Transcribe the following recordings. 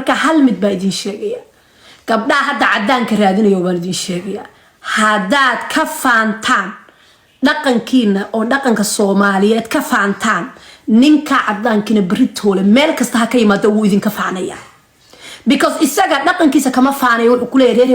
marka hal mid baa idin sheegaya gabdhaha hadda cadaanka raadinayo baan idin sheegaya haddaad ka faantaan dhaqankiina oo dhaqanka Soomaaliyeed ka faantaan ninka cadaankina beritoole meel kasta ha ka yimaado uu idin ka faanaya because isaga dhaqankiisa kama faanayo wuxuu ku leeyahay reer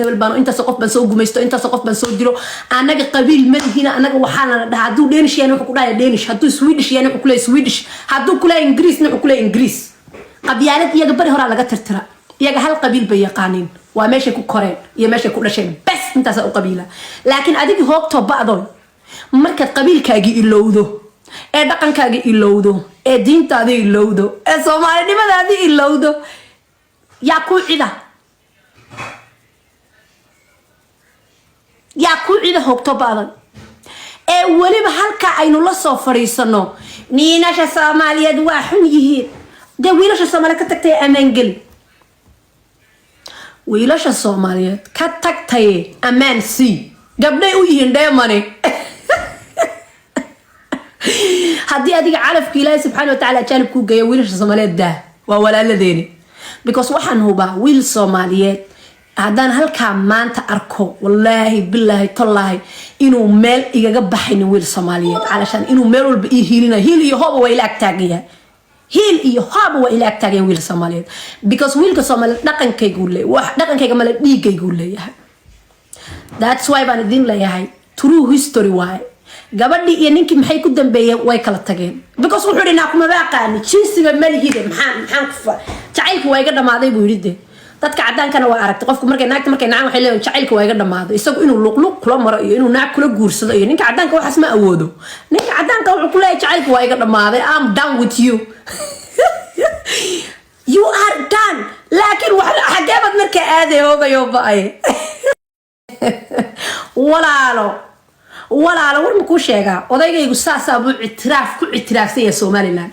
hebel baan inta qof baan soo gumaysto inta qof baan soo dilo anaga qabiil madina anaga waxaana la dhahaa haduu Danish yahay wuxuu ku dhahay Danish haduu Swedish yahay wuxuu ku leeyahay Swedish haduu ku leeyahay English wuxuu ku leeyahay English qabyaalad iyaga bari hore laga tirtira iyaga hal qabiil bay yaqaaniin waa meesha ku koreen iyo meesha ku dhasheen bas intaas oo qabiila laakiin adiga hoogto bacdo marka qabiilkaaga ilowdo ee dhaqankaaga ilowdo ee diintaada ilowdo ee Soomaalinimadaada ilowdo yaa ku cida hoogto bacdo ee waliba halka aynu la soo fariisano niinasha Soomaaliyeed waa xun yihiin de wiilasha Soomaaliyeed ka tagtay amaan gal wiilasha Soomaaliyeed ka tagtay amaan si gabdhay u yihiin dheemane haddii adiga calafka Ilaahay subhanahu wa ta'ala jalib ku geeyo wiilasha Soomaaliyeed daa waa walaaladeeni because waxaan hubaa wiil Soomaaliyeed haddaan halka maanta arko wallahi billahi tallahi inuu meel igaga baxin wiil Soomaaliyeed calashan inuu meel walba ii hiilina hiil iyo hooba way ilaag taagaya hiil iyo hooba way ilaag taagaya wiil Soomaaliyeed because wiilka Soomaaliyeed dhaqankaygu leeyahay wax dhaqankayga mala dhiigaygu leeyahay that's why baan idin leeyahay true history why gabadhii iyo ninkii maxay ku dambeeyeen way kala tageen because wuxuu dhinaa kuma baaqaan jiisiga malihide maxaan ku jacaylku way ga dhamaaday buu yiri dadka cadaankana waa aragtay qofku markay naagta markay nacaan waxay leeyihiin jacaylku way ga dhamaaday isagu inuu luqluq kula maro iyo inuu naag kula guursado iyo ninka cadaanka waxas ma awoodo ninka cadaanka wuxuu ku leeyahay jacaylku way ga dhamaaday I'm done with you you are done laakiin waxa xageebad markay aaday hoogayo baay walaalo war ma ku sheegaa odaygaygu saasa buu ictiraafsan yahay Somaliland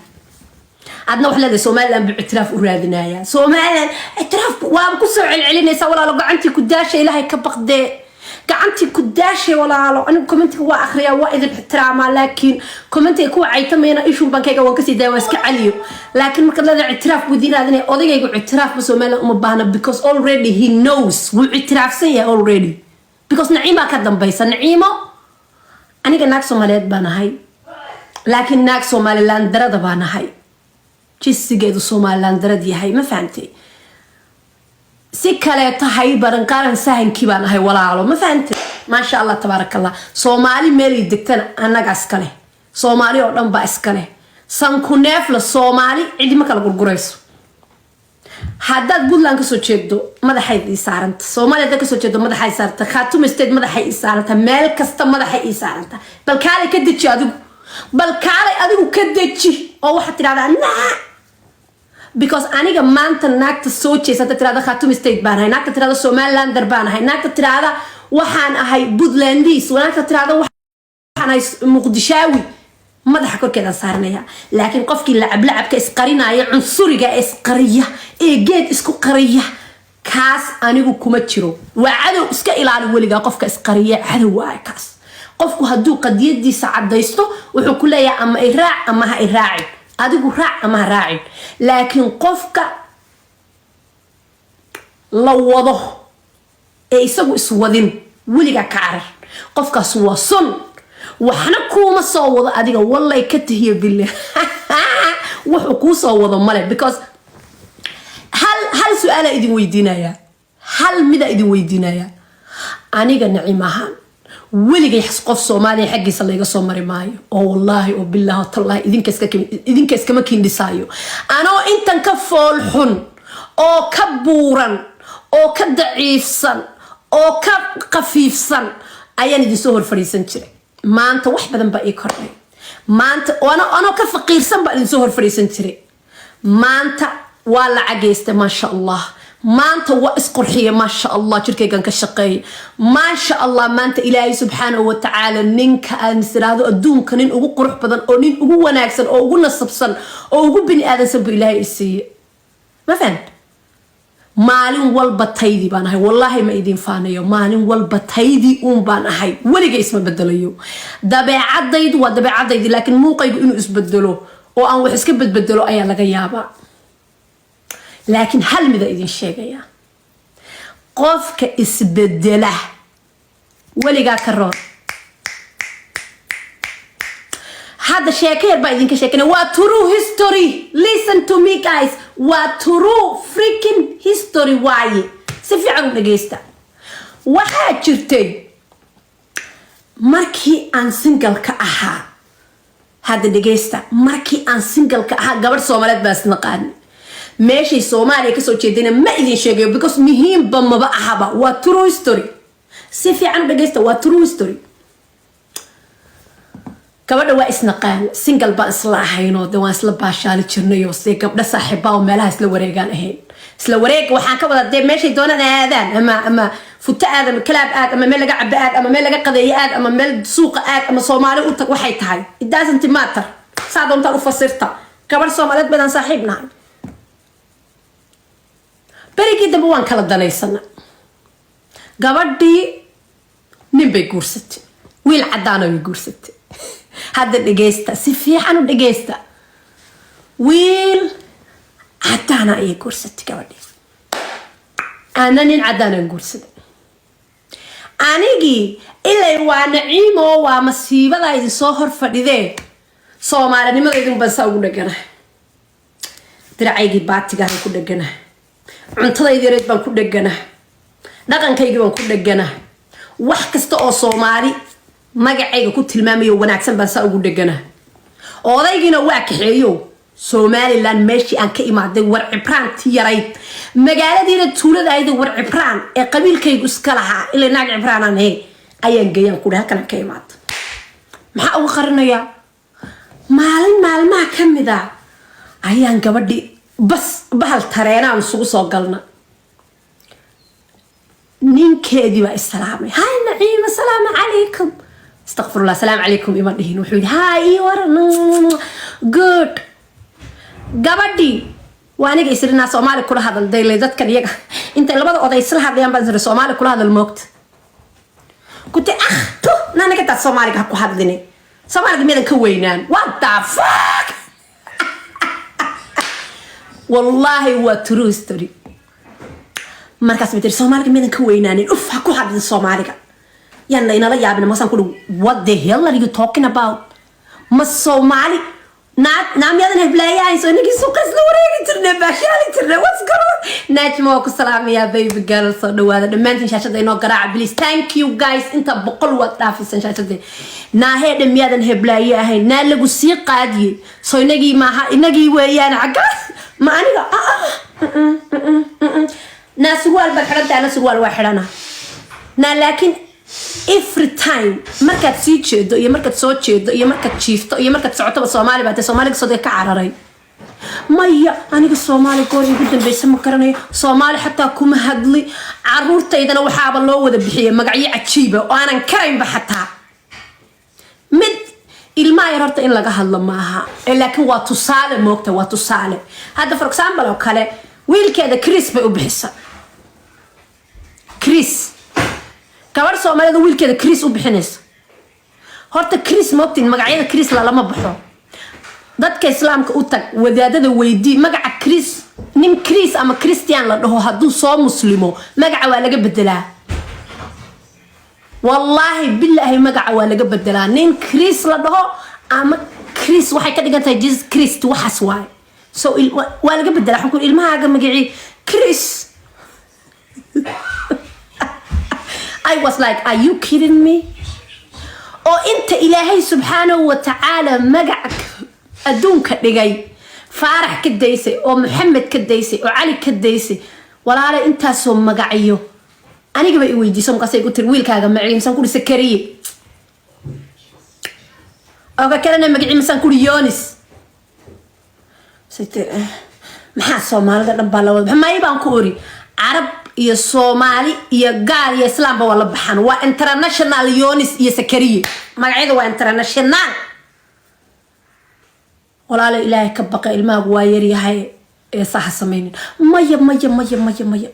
adna wax leedahay Somaliland buu ictiraaf u raadinaya Somaliland ictiraaf waa ku soo celcelinaysa walaalo gacantii ku daashay Ilaahay ka baqdee gacantii ku daashay walaalo anigu commentiga waa akhriya waa idin ixtiraama laakiin commentiga ku caytamayna issue bankayga waan ka sii daawaa iska caliyo laakiin marka leedahay ictiraaf buu diinaadinay odaygaygu ictiraaf ma Somaliland uma baahna because already he knows wuu ictiraafsan yahay already because naciima ka dambaysa naciimo aniga naag Soomaaliyeed baan ahay laakiin naag Somaliland darada baan ahay jisigeedu Somaliland darad yahay ma fahantay si kale tahay baran qaran sahankii baan ahay walaalo ma fahantay ma sha Allah tabarakallah Soomaali meel degtan anaga iskale Soomaali oo dhan ba iskale san ku neef la Soomaali cidi ma kala gurgurayso haddaad Puntland ka soo jeedo madaxay ii saaranta Soomaaliya ka soo jeedo madaxay saarta Khartoum State madaxay ii saaranta meel kasta madaxay ii saaranta bal kaale ka deji adigu ka deji oo waxa tiraahdaa naa because aniga maanta naagta soo jeesata tiraahdaa Khartoum State baan ahay naagta tiraahdaa Somaliland baan ahay naagta tiraahdaa waxaan ahay Puntlandis naagta tiraahdaa waxaan ahay Muqdishaawi madaxa korkeeda saarnaya laakiin qofkii lacabka isqarinaya cunsuriga isqariya ee geed isku qariya kaas anigu kuma jiro waa cadow iska ilaali waliga qofka isqariya cadow waa kaas qofku haduu qadiyadiisa cadaysto wuxuu ku leeyahay ama ay raac ama ha ay raacin adigu raac ama ha raacin laakiin qofka la wado ee isagu iswadin waliga ka carar qofkaas waa sun waxna kuma soo wado adiga wallahi ka tahiya billah wuxuu ku soo wado male because hal su'aala idin weydiinaya hal mida idin weydiinaya aniga nacimahan weligay qof Soomaali xaqiisa laga soo mari maayo oo wallahi oo billahi tallahi idinka iska ma kindisaayo anoo intan ka fool xun oo ka buuran oo ka daciifsan oo ka qafiifsan ayaan idin soo hor fariisan jiray maanta wax badan ba ii kordhay maanta ana ka faqiirsan ba idin soo hor fariisan jiray maanta waa la cageystay ma sha Allah maanta waa isqurxiye ma sha Allah jirkaygan ka shaqeey ma sha Allah maanta Ilaahay subhanahu wa ta'ala ninka aan siraado adduunka nin ugu qurux badan oo nin ugu wanaagsan oo ugu nasabsan oo ugu bini aadansan bu Ilaahay isiiye ma fahant maalin walba taydi baan ahay wallahi ma idin faanayo maalin walba taydi baan ahay waliga isma bedelayo dabeecadaydu waa dabeecadaydi laakiin muuqaygu inuu isbedelo oo aan wax iska bedelo ayaa laga yaabaa لكن هل ماذا إذن شيء قفك إسبدله ولقى كرر هذا شاكير بايدين كشاكينا واترو history listen to me guys واترو freaking history واي سفي عنو نجيستا waxaa jirtay markii aan single ka ahaa hada dhageysta markii aan single ka ahaa gabar Soomaaliyeed baa isnaqaan meeshii Soomaaliya ka soo jeedina ma idin sheegayo because muhiim bamaba ahaba waa true history si fiican dhageysta waa true history gabadha waa isnaqaan single baa isla ahayno de waa isla baashaali jirnay oo si gabdha saaxiiba oo meelaha isla wareegaan ahayn isla wareeg waxaan ka wada de meeshii doonaan aadaan ama futa aadam kalaab aad ama meel laga cab aad ama meel laga qadeeyo aad ama meel suuq aad ama Soomaali u tag waxay tahay it doesn't matter saadonta u fasirta gabar Soomaaliyeed badan saaxiibnahay barigii daba waan kala danaysana gabadhii nin bay guursatay wiil cadaan ah guursatay hada dhageysta si fiican u dhageysta wiil cadaan ah guursatay gabadhii ana nin cadaan ah guursatay anigi ilaa waa naciimo waa masiibada idin soo hor fadhidee Soomaalinimada idin baa saa ugu dhaganahay diracaygi baatiga ku dhaganahay cuntadayda yareed baan ku dhaganahay dhaqankayga baan ku dhaganahay wax kasta oo Soomaali magacayga ku tilmaamayo wanaagsan baan saa ugu dhaganahay odaygina waa kaxeeyo Somaliland meeshii aan ka imaaday war cibraanti yarayd magaaladiina tuuladayda war cibraan ee qabiilkaygu iska lahaa ilaa naag cibraan aan ayaan geeyaan ku halkan ka imaad maxaa ugu qarinaya maalmaha kamida ayaan gabadhi bas bahal tareenaan isugu soo galna ninkeedii baa islaamay hay naciim assalaamu calaykum astaghfirullah assalaamu calaykum ima dhihin wuxuu yidhi hay waran good gabadhi waa aniga isrinaa Soomaali kula hadal daylay dadkan iyaga inta labada oday isla hadlayaan baan Soomaali kula hadal moogta كنت أخطو نانا كتا الصومالي كاكو حدني صومالي ميدان كوينان what the fuck والله هو true story مركز متر صومالي ميدان كوينان أوف هاكو حدن الصومالي يعني إنا لا يابنا مثلا كله what the hell are you talking about ما الصومالي نعم يادن هبلايا إنسو إنك سوق سلوري ترنا باشالي ترنا what's going on ناجموك السلام يا baby girl صدوا هذا دمانتين شاشة دينو قراع بليز thank you guys انت بقول وقتافي شاشة دين ناهي دم يادن هبلايا هاي نالغو سيقا دي سو إنكي ماها إنكي ويانا عقاس ما أنيقا ناسوال بكرة أنا سوال واحدنا لكن every time markaad sii jeedo iyo markaad soo jeedo iyo markaad jiifto iyo markaad socoto Soomaali baad Soomaaliga soo ka cararay maya aniga Soomaali goor ugu dambeysay ma karanayo Soomaali xataa kuma hadli caruurtaydana waxaaba loo wada bixiyay magacyo cajiib oo aanan karaynba xataa mid ilmaha yar horta in laga hadlo maaha laakiin waa tusaale moogta waa tusaale hadda for example oo kale wiilkeeda Chris bay u bixisay Chris gabar Soomaaliyeed wiilkeeda Chris u bixinaysa horta Chris moogtin magacyada Chris la lama baxo dadka islaamka u tag wadaadada weydii magaca Chris nin Chris ama Christian la dhaho haduu soo muslimo magaca waa laga bedelaa wallahi billahi magaca waa laga bedelaa nin Chris la dhaho ama Chris waxay ka dhigan tahay Jesus Christ waxas waay so waa laga bedelaa xukun ilmahaaga magaci Chris I was like, are you kidding me? Oh, أنت إلهي سبحانه وتعالى مجعك أدونك دقي فارح كديسي أو محمد كديسي أو علي كديسي ولا على أنت سوم مجعيه أنا جبت ويدي سوم قصي قلت الويل كذا معي مثلا كل سكرية أو كأننا مجعي مثلا كل يونس ست محا سومال ده نبلا ما يبان كوري عرب يا Soomaali iyo gaar iyo islaamba wala baxan waa international Yonis iyo Sakariye magaceedu waa international walaalo ilaahay ka baqa ilmaagu waa yar yahay ee sax sameeyeen maya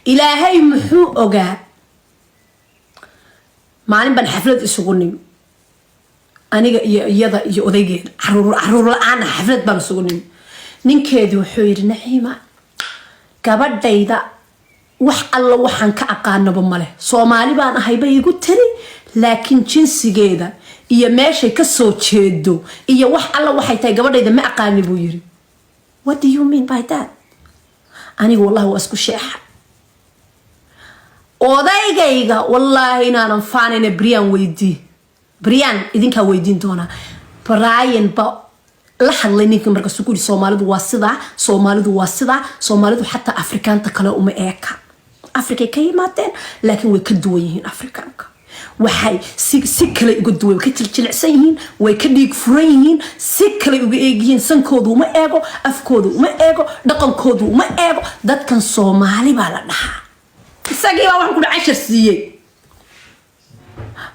ilaahay muxuu ogaa maalin ban xaflad isugu nim aniga iyo iyada iyo odaygeed caruur la'aan xaflad ban isugu nim ninkeedu wuxuu yiri Naciima gabadhayda wax alla waxaan ka aqaanaba male Soomaali baan ahay bay igu tiri laakiin jinsigeeda iyo meeshay ka soo jeedo iyo wax alla waxay tahay gabadhayda ma aqaani buu yiri what do you mean by that anigu wallahi waa isku sheexa odaygayga wallahi inaan faanina Brian idinka weydiin doona Brian ba la hadlay ninka marka suuqi Soomaalidu waa sida Soomaalidu xataa Afrikaanta kale uma eeka Afrika ka yimaadeen laakiin way ka duwan yihiin Afrikaanka waxay si kale uga duwan ka jilicsan yihiin way ka dhiig furan yihiin si kale uga eegyihiin sankoodu uma eego afkoodu uma eego dhaqankoodu uma eego dadkan Soomaali baa la dhahaa isagii waa wax ku dhacay siiyay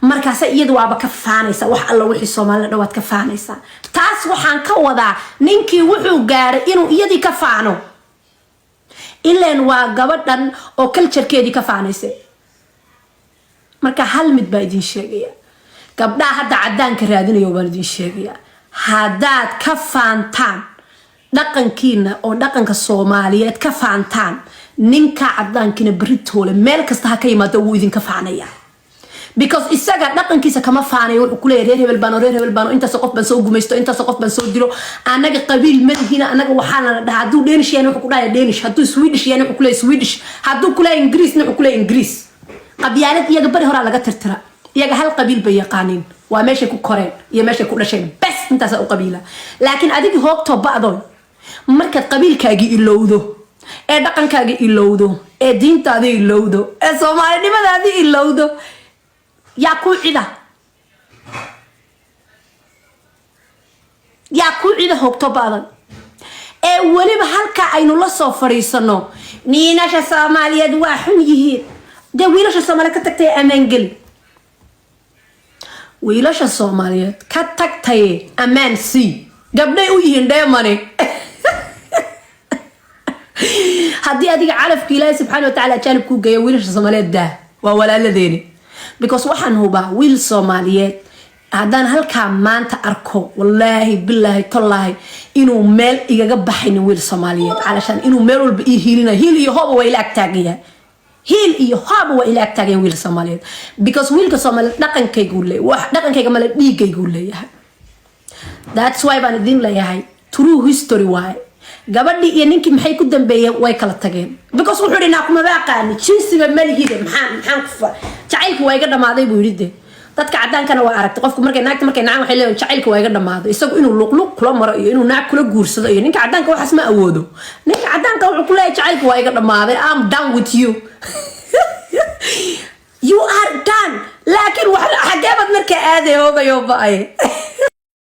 markaas iyadu waaba ka faanaysa wax alla wixii Soomaaliya dhawaad ka faanaysa taas waxaan ka wadaa ninkii wuxuu gaaray inuu iyadii ka faano ileen waa gabadhan oo culturekeedii ka faanaysay marka hal mid baa idin sheegaya gabdhaha hadda cadaanka raadinayo baan idin sheegaya hadaad ka faantaan dhaqankiina oo dhaqanka Soomaaliyeed ka faantaan ninka cadaankiina baritoole meel kasta ha ka yimaado uu idin ka faanaya because isaga dhaqankiisa kama faanayo wuxuu ku leeyahay reer hebel baan inta qof baan soo gumaysto inta qof baan soo dilo anaga qabiil madina anaga waxaana la dhahaa haduu Danish yahay wuxuu ku dhahay Danish haduu Swedish yahay wuxuu ku leeyahay Swedish haduu ku leeyahay English wuxuu ku leeyahay English qabyaalad iyaga bari hore laga tirtira iyaga hal qabiil bay yaqaaniin waa meesha ku koreen iyo meesha ku dhasheen bas intaas oo qabiila laakiin adiga hoogto bacdo marka qabiilkaaga ilowdo ee dhaqankaaga ilowdo ee diintaada ilowdo ee Soomaalinimadaada ilowdo yaa ku cida hoogto bacdan ee waliba halka aynu la soo fariisano niinasha Soomaaliyeed waa xun yihiin de wiilasha Soomaaliyeed ka tagtay amaan gali wiilasha Soomaaliyeed ka tagtay amaan si gabdhay u yihiin dheemane haddii adiga calafka Ilaahay subhanahu wa ta'ala jaalib ku geeyo wiilasha Soomaaliyeed daa waa walaaladeeni because waxaan hubaa wiil Soomaaliyeed hadaan halka maanta arko wallahi billahi tallahi inuu meel igaga baxin wiil Soomaaliyeed علشان inuu meel walba ii hiilina hiil iyo hoob way la agtaagaya hiil iyo hoob way la agtaagaya wiil Soomaaliyeed because wiilka Soomaaliyeed dhaqankaygu leeyahay wax dhaqankayga ma la dhiigaygu leeyahay that's why baan idin leeyahay true history why gabadhii iyo ninkii maxay ku dambeeyeen way kala tageen because wuxuu dhina kuma baaqaan jinsiga malihide maxaan ku jacaylku way ga dhamaaday buu yiri dadka cadaankana waa aragtay qofku markay naagta markay nacaan waxay leeyihiin jacaylku way ga dhamaaday isagu inuu luqluq kula maro iyo inuu naag kula guursado iyo ninka cadaanka waxas ma awoodo ninka cadaanka wuxuu ku leeyahay jacaylku way ga dhamaaday I'm done with you you are done laakiin waxa xageebad markay aaday hoogayo baay